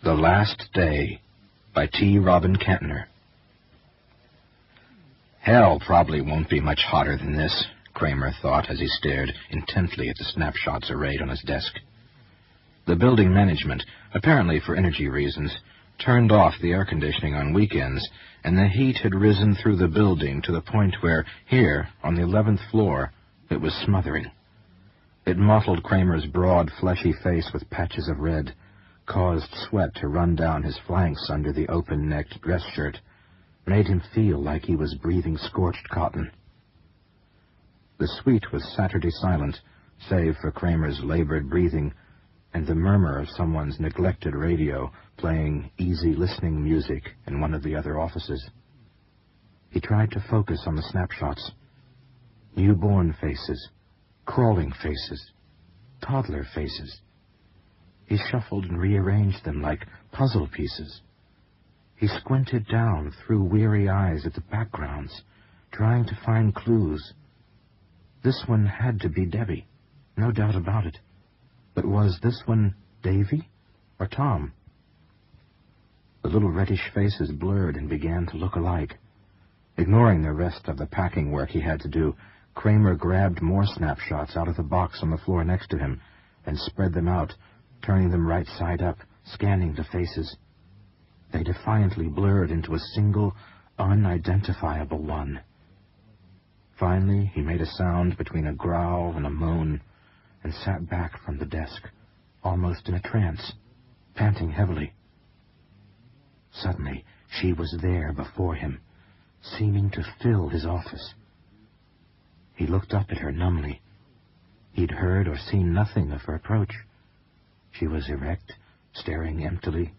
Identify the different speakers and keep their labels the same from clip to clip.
Speaker 1: The Last Day by T. Robin Kentner. Hell probably won't be much hotter than this, Kramer thought as he stared intently at the snapshots arrayed on his desk. The building management, apparently for energy reasons, turned off the air conditioning on weekends, and the heat had risen through the building to the point where, here, on the 11th floor, it was smothering. It mottled Kramer's broad, fleshy face with patches of red, caused sweat to run down his flanks under the open-necked dress shirt, made him feel like he was breathing scorched cotton. The suite was Saturday silent, save for Kramer's labored breathing and the murmur of someone's neglected radio playing easy listening music in one of the other offices. He tried to focus on the snapshots. Newborn faces, crawling faces, toddler faces. He shuffled and rearranged them like puzzle pieces. He squinted down through weary eyes at the backgrounds, trying to find clues. This one had to be Debbie, no doubt about it. But was this one Davy or Tom? The little reddish faces blurred and began to look alike. Ignoring the rest of the packing work he had to do, Kramer grabbed more snapshots out of the box on the floor next to him and spread them out, turning them right side up, scanning the faces. They defiantly blurred into a single, unidentifiable one. Finally, he made a sound between a growl and a moan and sat back from the desk, almost in a trance, panting heavily. Suddenly, she was there before him, seeming to fill his office. He looked up at her numbly. He'd heard or seen nothing of her approach. She was erect, staring emptily,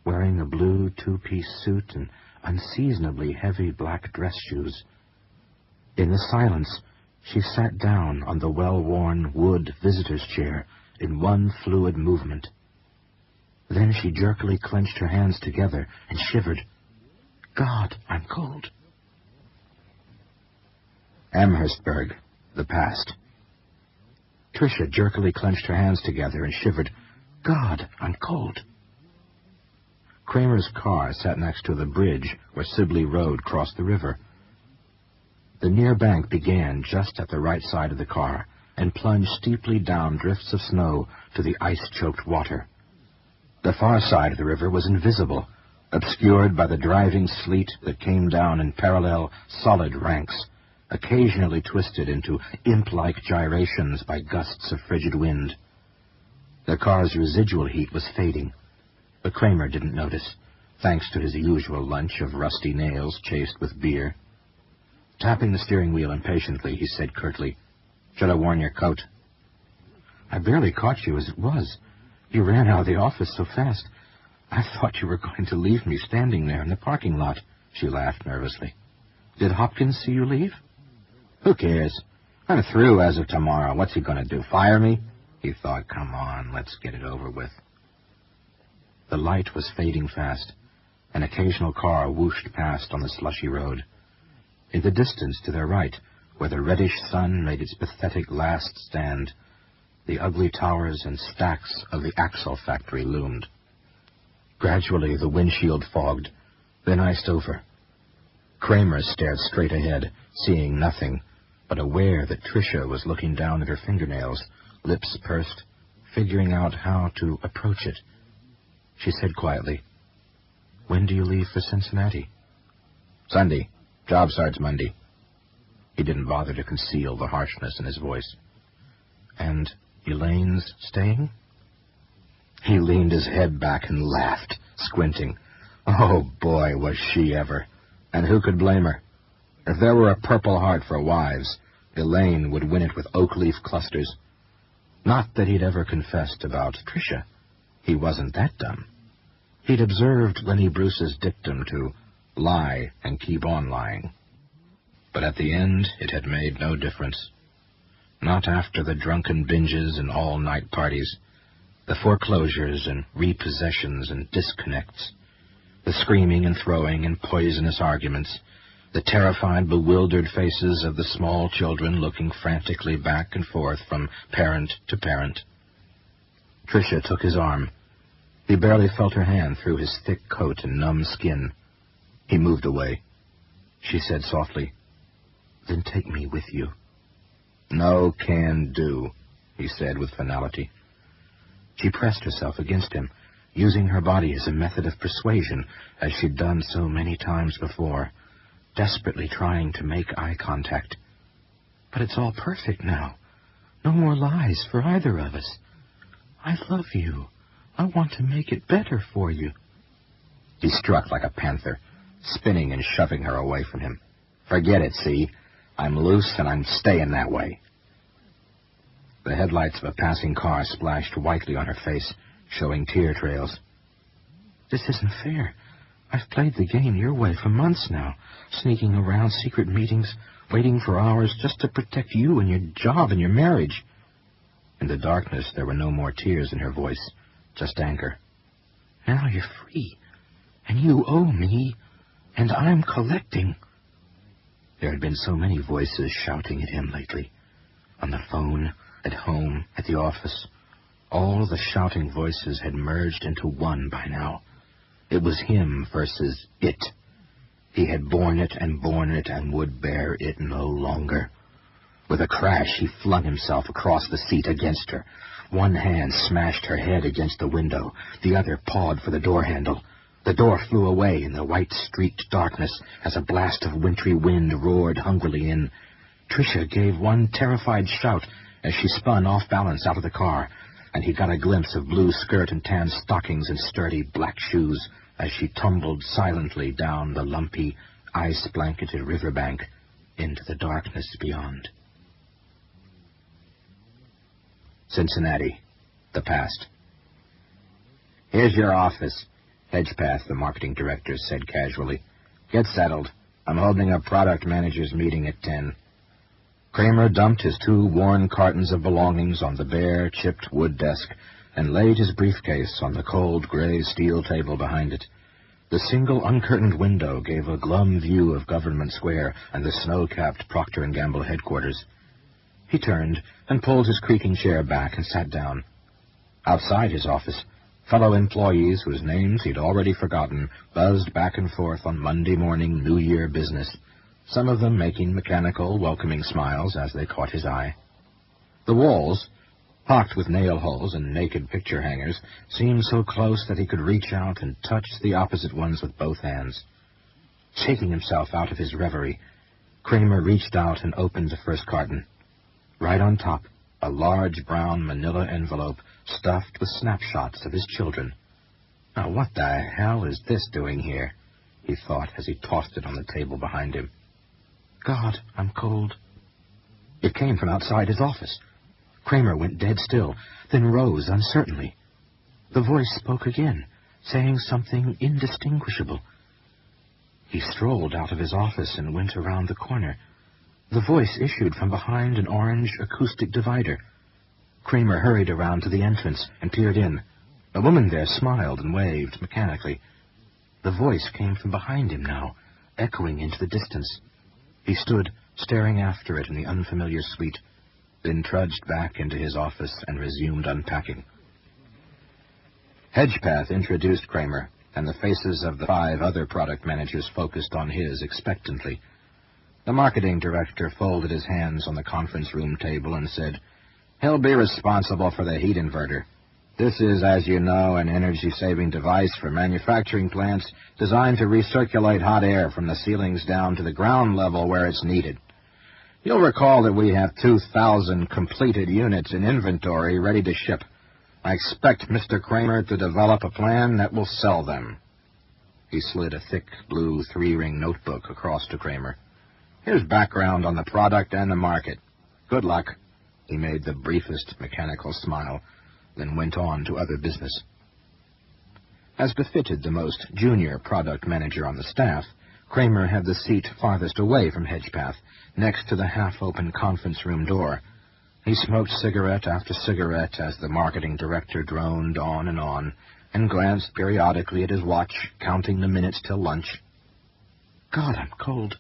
Speaker 1: wearing a blue two-piece suit and unseasonably heavy black dress shoes. In the silence, she sat down on the well-worn wood visitor's chair in one fluid movement. Then she jerkily clenched her hands together and shivered. God, I'm cold. Amherstburg, the past. Tricia jerkily clenched her hands together and shivered. God, I'm cold. Kramer's car sat next to the bridge where Sibley Road crossed the river. The near bank began just at the right side of the car and plunged steeply down drifts of snow to the ice-choked water. The far side of the river was invisible, obscured by the driving sleet that came down in parallel, solid ranks, occasionally twisted into imp-like gyrations by gusts of frigid wind. The car's residual heat was fading, but Kramer didn't notice, thanks to his usual lunch of rusty nails chased with beer. Tapping the steering wheel impatiently, he said curtly, "Should have worn your coat." "I barely caught you as it was. You ran out of the office so fast. I thought you were going to leave me standing there in the parking lot," she laughed nervously. "Did Hopkins see you leave?" "Who cares? I'm through as of tomorrow. What's he going to do, fire me?" He thought, come on, let's get it over with. The light was fading fast. An occasional car whooshed past on the slushy road. In the distance to their right, where the reddish sun made its pathetic last stand, the ugly towers and stacks of the Axle factory loomed. Gradually, the windshield fogged, then iced over. Kramer stared straight ahead, seeing nothing, but aware that Tricia was looking down at her fingernails, lips pursed, figuring out how to approach it. She said quietly, "When do you leave for Cincinnati?" "Sunday. Job starts Monday." He didn't bother to conceal the harshness in his voice. "And Elaine's staying?" He leaned his head back and laughed, squinting. Oh, boy, was she ever. And who could blame her? If there were a Purple Heart for wives, Elaine would win it with oak leaf clusters. Not that he'd ever confessed about Tricia. He wasn't that dumb. He'd observed Lenny Bruce's dictum to lie and keep on lying. But at the end, it had made no difference. Not after the drunken binges and all-night parties, the foreclosures and repossessions and disconnects, the screaming and throwing and poisonous arguments, the terrified, bewildered faces of the small children looking frantically back and forth from parent to parent. Tricia took his arm. He barely felt her hand through his thick coat and numb skin. He moved away. She said softly, "Then take me with you." "No can do," he said with finality. She pressed herself against him, using her body as a method of persuasion, as she'd done so many times before, desperately trying to make eye contact. "But it's all perfect now. No more lies for either of us. I love you. I want to make it better for you." He struck like a panther, spinning and shoving her away from him. "Forget it, see? I'm loose and I'm staying that way." The headlights of a passing car splashed whitely on her face, showing tear trails. "This isn't fair. I've played the game your way for months now, sneaking around secret meetings, waiting for hours just to protect you and your job and your marriage." In the darkness, there were no more tears in her voice, just anger. "Now you're free, and you owe me, and I'm collecting." There had been so many voices shouting at him lately. On the phone, at home, at the office. All the shouting voices had merged into one by now. It was him versus it. He had borne it and would bear it no longer. With a crash, he flung himself across the seat against her. One hand smashed her head against the window. The other pawed for the door handle. The door flew away in the white-streaked darkness as a blast of wintry wind roared hungrily in. Tricia gave one terrified shout as she spun off balance out of the car, and he got a glimpse of blue skirt and tan stockings and sturdy black shoes as she tumbled silently down the lumpy, ice-blanketed riverbank into the darkness beyond. Cincinnati, the past. "Here's your office," Hedgepath, the marketing director, said casually. "Get settled. I'm holding a product managers meeting at 10. Kramer dumped his 2 worn cartons of belongings on the bare, chipped wood desk and laid his briefcase on the cold gray steel table behind it. The single uncurtained window gave a glum view of Government Square and the snow-capped Procter & Gamble headquarters. He turned and pulled his creaking chair back and sat down. Outside his office, fellow employees whose names he'd already forgotten buzzed back and forth on Monday morning New Year business, some of them making mechanical, welcoming smiles as they caught his eye. The walls, pocked with nail holes and naked picture hangers, seemed so close that he could reach out and touch the opposite ones with both hands. Shaking himself out of his reverie, Kramer reached out and opened the first carton. Right on top, a large brown manila envelope stuffed with snapshots of his children. "Now what the hell is this doing here?" he thought as he tossed it on the table behind him. "God, I'm cold." It came from outside his office. Kramer went dead still, then rose uncertainly. The voice spoke again, saying something indistinguishable. He strolled out of his office and went around the corner. The voice issued from behind an orange acoustic divider. Kramer hurried around to the entrance and peered in. A woman there smiled and waved mechanically. The voice came from behind him now, echoing into the distance. He stood, staring after it in the unfamiliar suite, then trudged back into his office and resumed unpacking. Hedgepath introduced Kramer, and the faces of the 5 other product managers focused on his expectantly. The marketing director folded his hands on the conference room table and said, "He'll be responsible for the heat inverter. This is, as you know, an energy-saving device for manufacturing plants designed to recirculate hot air from the ceilings down to the ground level where it's needed. You'll recall that we have 2,000 completed units in inventory ready to ship. I expect Mr. Kramer to develop a plan that will sell them." He slid a thick blue 3-ring notebook across to Kramer. "Here's background on the product and the market. Good luck." He made the briefest mechanical smile, then went on to other business. As befitted the most junior product manager on the staff, Kramer had the seat farthest away from Hedgepath, next to the half-open conference room door. He smoked cigarette after cigarette as the marketing director droned on, and glanced periodically at his watch, counting the minutes till lunch. "God, I'm cold."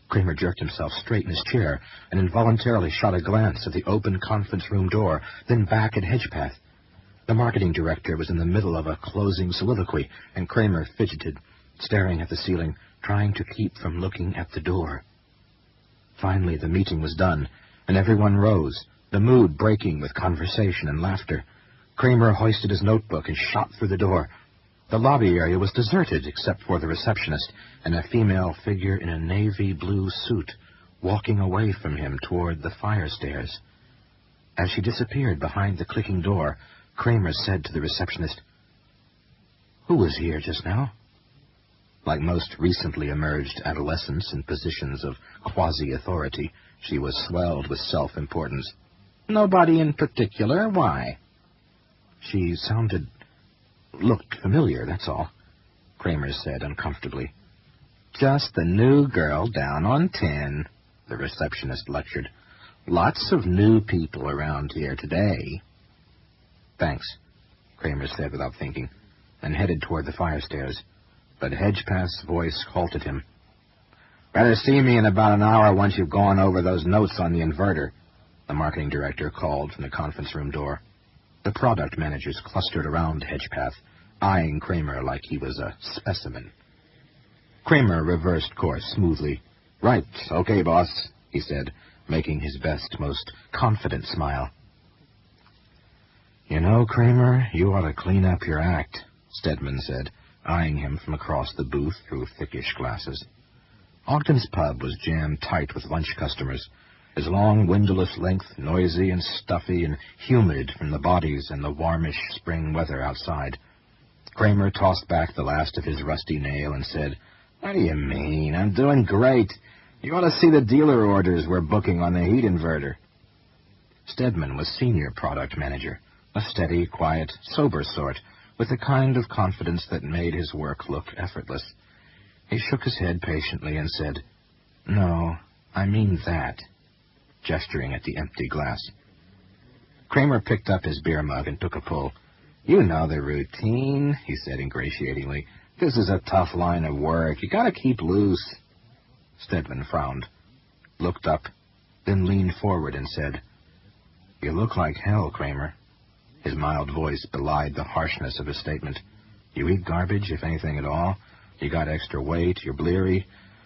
Speaker 1: Kramer jerked himself straight in his chair and involuntarily shot a glance at the open conference room door, then back at Hedgepath. The marketing director was in the middle of a closing soliloquy, and Kramer fidgeted, staring at the ceiling, trying to keep from looking at the door. Finally, the meeting was done, and everyone rose, the mood breaking with conversation and laughter. Kramer hoisted his notebook and shot through the door. The lobby area was deserted except for the receptionist and a female figure in a navy blue suit walking away from him toward the fire stairs. As she disappeared behind the clicking door, Kramer said to the receptionist, "Who was here just now?" Like most recently emerged adolescents in positions of quasi-authority, she was swelled with self-importance. "Nobody in particular. Why?" She looked familiar, that's all, Kramer said uncomfortably. "Just the new girl down on 10, the receptionist lectured. "Lots of new people around here today." "Thanks," Kramer said without thinking, and headed toward the fire stairs. But Hedgepath's voice halted him. "Better see me in about an hour once you've gone over those notes on the inverter," the marketing director called from the conference room door. The product managers clustered around Hedgepath, eyeing Kramer like he was a specimen. Kramer reversed course smoothly. "Right, okay, boss," he said, making his best, most confident smile. "You know, Kramer, you ought to clean up your act," Stedman said, eyeing him from across the booth through thickish glasses. Ogden's pub was jammed tight with lunch customers, its long windowless length noisy and stuffy and humid from the bodies and the warmish spring weather outside. Kramer tossed back the last of his rusty nail and said, "What do you mean? I'm doing great. You ought to see the dealer orders we're booking on the heat inverter." Stedman was senior product manager, a steady, quiet, sober sort, with the kind of confidence that made his work look effortless. He shook his head patiently and said, "No, I mean that," gesturing at the empty glass. Kramer picked up his beer mug and took a pull. "You know the routine," he said ingratiatingly. "This is a tough line of work. You gotta keep loose." Stedman frowned, looked up, then leaned forward and said, "You look like hell, Kramer." His mild voice belied the harshness of his statement. "You eat garbage, if anything at all. You got extra weight. You're bleary.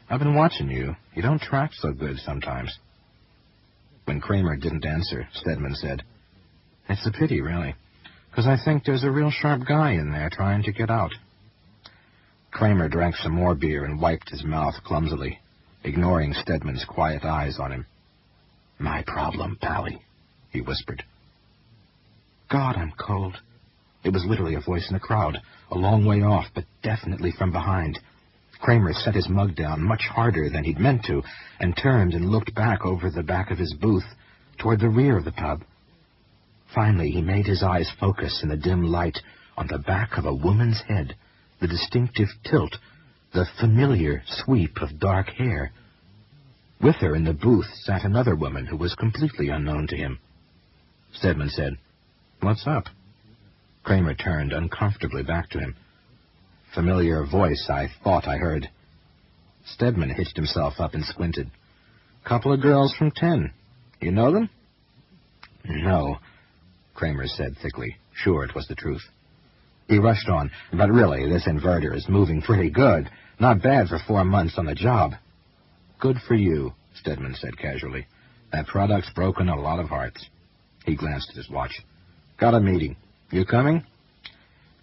Speaker 1: I've been watching you. You don't track so good sometimes." When Kramer didn't answer, Stedman said, "It's a pity, really, because I think there's a real sharp guy in there trying to get out." Kramer drank some more beer and wiped his mouth clumsily, ignoring Stedman's quiet eyes on him. "My problem, Pally," he whispered. "God, I'm cold." It was literally a voice in the crowd, a long way off, but definitely from behind. Kramer set his mug down much harder than he'd meant to, and turned and looked back over the back of his booth, toward the rear of the pub. Finally, he made his eyes focus in the dim light on the back of a woman's head, the distinctive tilt, the familiar sweep of dark hair. With her in the booth sat another woman who was completely unknown to him. Stedman said, "What's up?" Kramer turned uncomfortably back to him. "Familiar voice I thought I heard." Stedman hitched himself up and squinted. "Couple of girls from 10. You know them?" "No," Kramer said thickly, sure it was the truth. He rushed on, "But really, this inverter is moving pretty good. Not bad for 4 months on the job." "Good for you," Stedman said casually. "That product's broken a lot of hearts." He glanced at his watch. "Got a meeting. You coming?"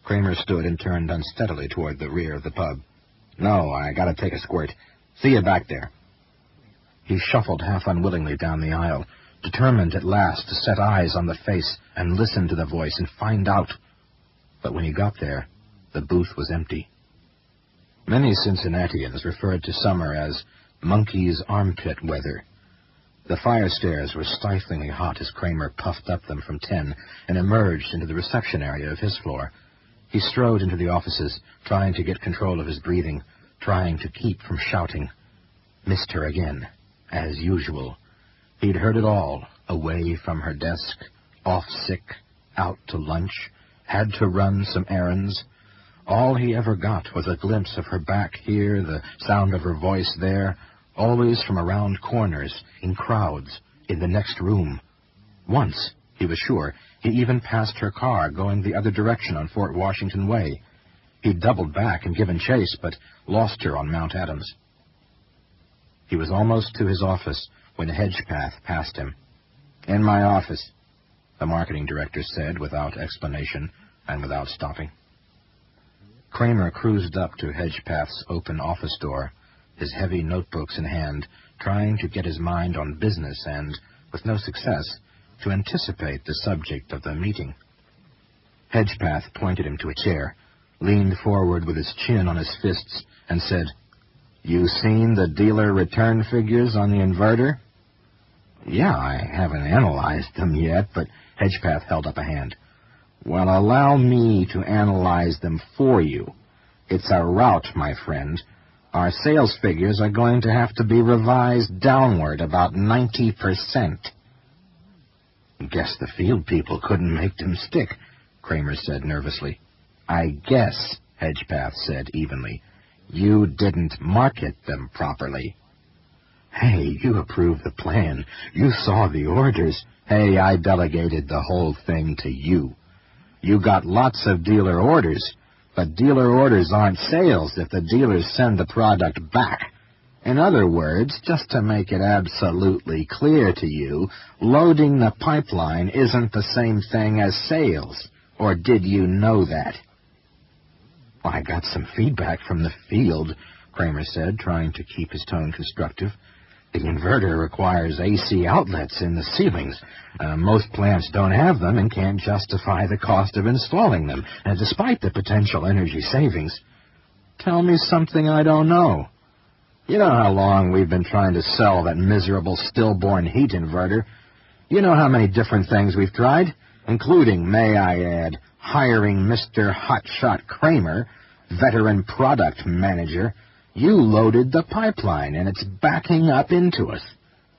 Speaker 1: Kramer stood and turned unsteadily toward the rear of the pub. "No, I gotta take a squirt. See you back there." He shuffled half unwillingly down the aisle, determined at last to set eyes on the face and listen to the voice and find out. But when he got there, the booth was empty. Many Cincinnatians referred to summer as monkey's armpit weather. The fire stairs were stiflingly hot as Kramer puffed up them from 10 and emerged into the reception area of his floor. He strode into the offices, trying to get control of his breathing, trying to keep from shouting. Missed her again, as usual. He'd heard it all, away from her desk, off sick, out to lunch, had to run some errands. All he ever got was a glimpse of her back here, the sound of her voice there, always from around corners, in crowds, in the next room. Once He was sure he even passed her car going the other direction on Fort Washington Way. He'd doubled back and given chase, but lost her on Mount Adams. He was almost to his office when Hedgepath passed him. "In my office," the marketing director said without explanation and without stopping. Kramer cruised up to Hedgepath's open office door, his heavy notebooks in hand, trying to get his mind on business and, with no success, to anticipate the subject of the meeting. Hedgepath pointed him to a chair, leaned forward with his chin on his fists, and said, "You seen the dealer return figures on the inverter?" "Yeah, I haven't analyzed them yet, but..." Hedgepath held up a hand. "Well, allow me to analyze them for you. It's a rout, my friend. Our sales figures are going to have to be revised downward about 90%. "Guess the field people couldn't make them stick," Kramer said nervously. "I guess," Hedgepath said evenly. "You didn't market them properly." "Hey, you approved the plan. You saw the orders." "Hey, I delegated the whole thing to you. You got lots of dealer orders, but dealer orders aren't sales if the dealers send the product back. In other words, just to make it absolutely clear to you, loading the pipeline isn't the same thing as sales. Or did you know that?" "Well, I got some feedback from the field," Kramer said, trying to keep his tone constructive. "The inverter requires AC outlets in the ceilings. Most plants don't have them and can't justify the cost of installing them, despite the potential energy savings." "Tell me something I don't know. You know how long we've been trying to sell that miserable stillborn heat inverter. You know how many different things we've tried, including, may I add, hiring Mr. Hotshot Kramer, veteran product manager. You loaded the pipeline, and it's backing up into us.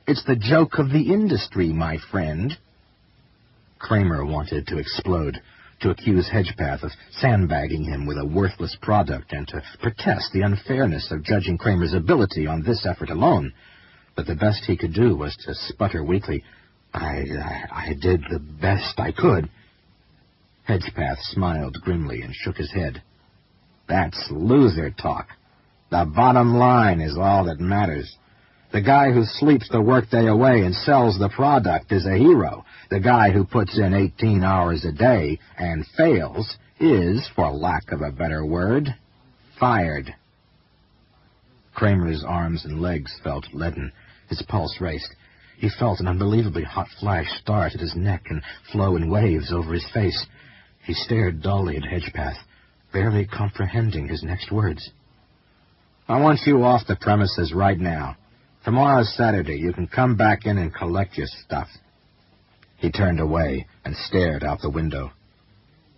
Speaker 1: It's the joke of the industry, my friend." Kramer wanted to explode, to accuse Hedgepath of sandbagging him with a worthless product and to protest the unfairness of judging Kramer's ability on this effort alone. But the best he could do was to sputter weakly, I did the best I could." Hedgepath smiled grimly and shook his head. "That's loser talk. The bottom line is all that matters. The guy who sleeps the workday away and sells the product is a hero. The guy who puts in 18 hours a day and fails is, for lack of a better word, fired." Kramer's arms and legs felt leaden. His pulse raced. He felt an unbelievably hot flash start at his neck and flow in waves over his face. He stared dully at Hedgepath, barely comprehending his next words. "I want you off the premises right now. Tomorrow's Saturday. You can come back in and collect your stuff." He turned away and stared out the window.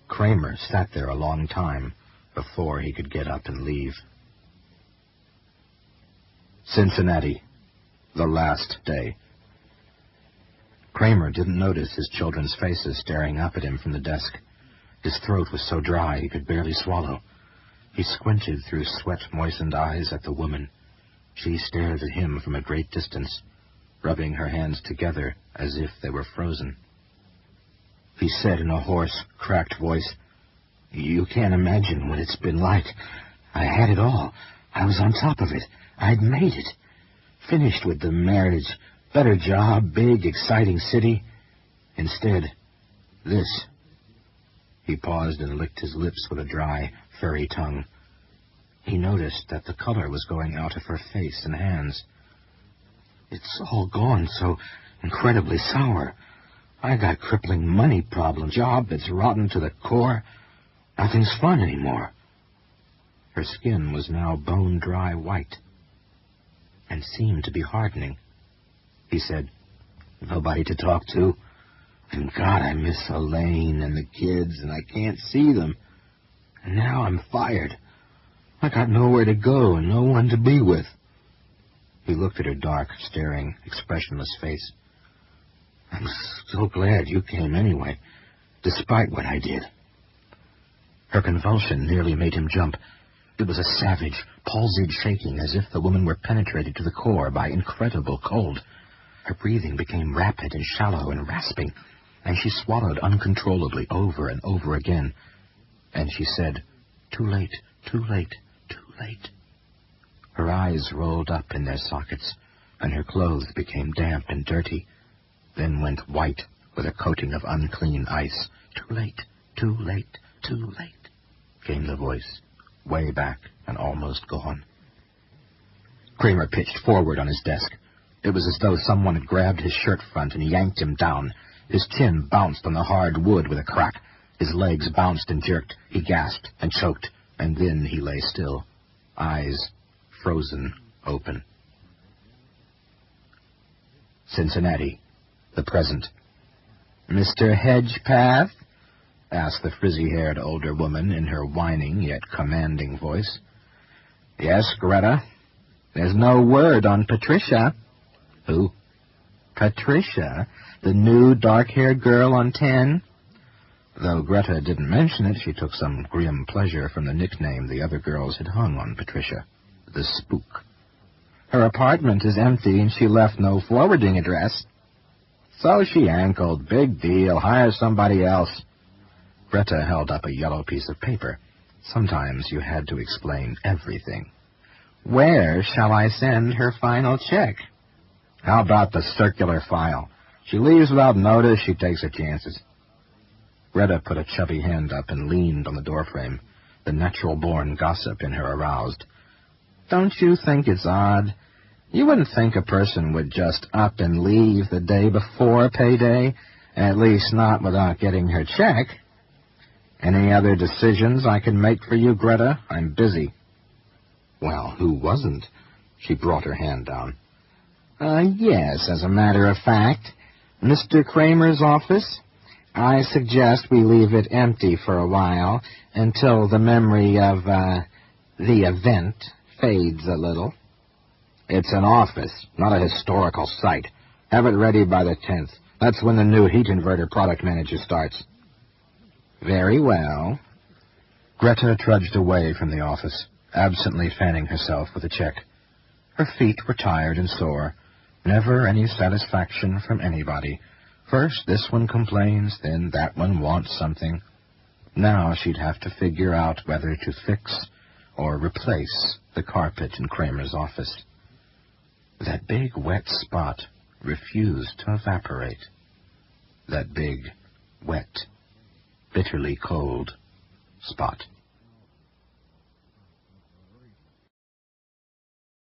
Speaker 1: Kramer sat there a long time before he could get up and leave. Cincinnati, the last day. Kramer didn't notice his children's faces staring up at him from the desk. His throat was so dry he could barely swallow. He squinted through sweat-moistened eyes at the woman. She stared at him from a great distance, rubbing her hands together as if they were frozen. He said in a hoarse, cracked voice, "You can't imagine what it's been like. I had it all. I was on top of it. I'd made it. Finished with the marriage, better job, big, exciting city. Instead, this." He paused and licked his lips with a dry, furry tongue. He noticed that the color was going out of her face and hands. "It's all gone so incredibly sour. I got crippling money problems, job that's rotten to the core. Nothing's fun anymore." Her skin was now bone-dry white and seemed to be hardening. He said, "Nobody to talk to. And God, I miss Elaine and the kids, and I can't see them. And now I'm fired. I got nowhere to go and no one to be with." He looked at her dark, staring, expressionless face. "I'm so glad you came anyway, despite what I did." Her convulsion nearly made him jump. It was a savage, palsied shaking, as if the woman were penetrated to the core by incredible cold. Her breathing became rapid and shallow and rasping. and she swallowed uncontrollably over and over again. And she said, "Too late, too late, too late." Her eyes rolled up in their sockets, and her clothes became damp and dirty, then went white with a coating of unclean ice. "Too late, too late, too late," came the voice, way back and almost gone. Kramer pitched forward on his desk. It was as though someone had grabbed his shirt front and yanked him down. His chin bounced on the hard wood with a crack. His legs bounced and jerked. He gasped and choked, and then he lay still, eyes frozen open. Cincinnati, the present. "Mr. Hedgepath?" asked the frizzy-haired older woman in her whining yet commanding voice. "Yes, Greta. There's no word on Patricia." "Who?" "Patricia, the new dark-haired girl on 10. Though Greta didn't mention it, she took some grim pleasure from the nickname the other girls had hung on Patricia, the Spook. "Her apartment is empty, and she left no forwarding address." "So she ankled. Big deal. Hire somebody else." Greta held up a yellow piece of paper. Sometimes you had to explain everything. "Where shall I send her final check?" "How about the circular file? She leaves without notice. She takes her chances." Greta put a chubby hand up and leaned on the doorframe. The natural-born gossip in her aroused. "Don't you think it's odd? You wouldn't think a person would just up and leave the day before payday, at least not without getting her check. Any other decisions I can make for you, Greta? I'm busy." "Well, who wasn't?" She brought her hand down. Yes, as a matter of fact. Mr. Kramer's office? I suggest we leave it empty for a while until the memory of, the event fades a little." "It's an office, not a historical site. Have it ready by the 10th. That's when the new heat inverter product manager starts." "Very well." Greta trudged away from the office, absently fanning herself with a check. Her feet were tired and sore. Never any satisfaction from anybody. First this one complains, then that one wants something. Now she'd have to figure out whether to fix or replace the carpet in Kramer's office. That big wet spot refused to evaporate. That big, wet, bitterly cold spot.